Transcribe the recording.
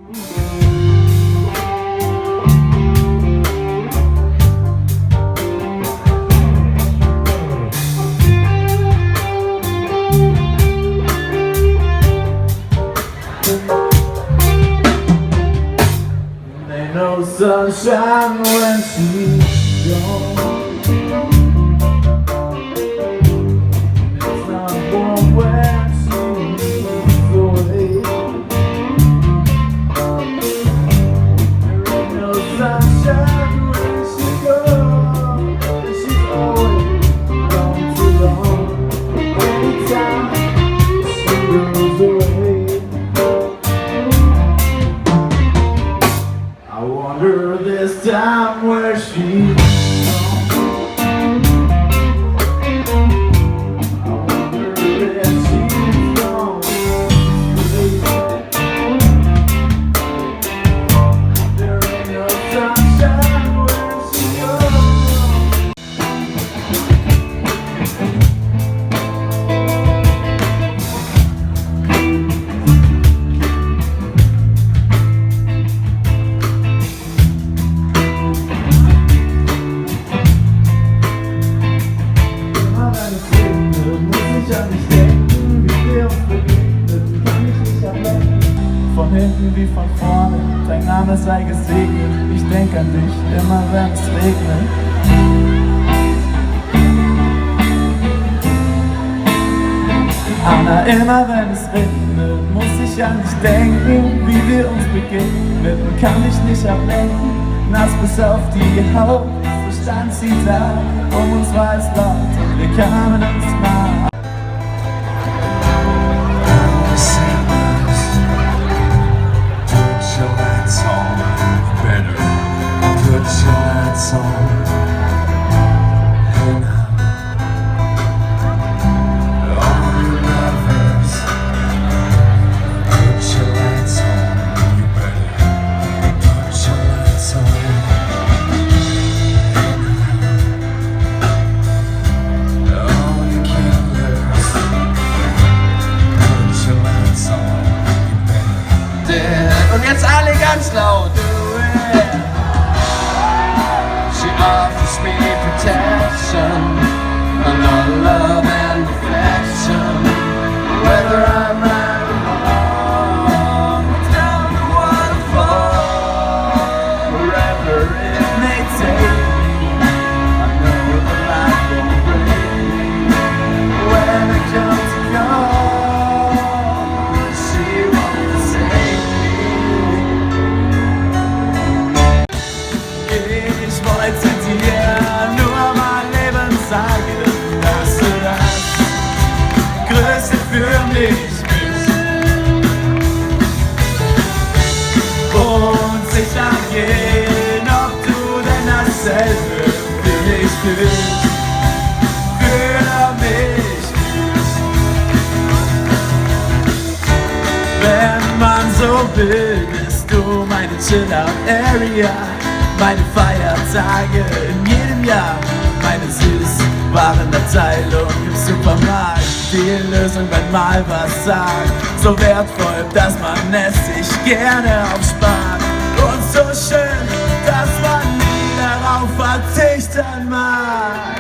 Ain't no sunshine when she's gone. It's not warm when she's away. There ain't no sunshine when she's gone, and she's always gone too long. Anytime she goes away, I wonder this time where she's gone. I wonder if she's gone straight. There ain't no sunshine where she's gone. Von hinten wie von vorne, dein Name sei gesegnet. Ich denk an dich, immer wenn es regnet. Anna, immer wenn es regnet, muss ich an dich denken, wie wir uns begegnen. Kann mich nicht ablenken, nass bis auf die Haut. So stand sie da, uns war es laut und wir kamen uns nah. Und jetzt alle ganz laut. She offers me protection, and all love and affection. Whether I'm right or wrong, down the waterfall, wherever it may take me, I know the light will break me when it comes to go. Ich wollte dir nur mein Leben zeigen, dass du das Größte für mich bist und sicher gehen, ob du denn dasselbe für mich fühlst, für mich fühlst. Wenn man so will, bist du meine Chill-Out-Area, meine Feiertage in jedem Jahr, meine Süßwarenabteilung im Supermarkt, die Lösung, wenn mal was sagt, so wertvoll, dass man es sich gerne aufspart und so schön, dass man nie darauf verzichten mag.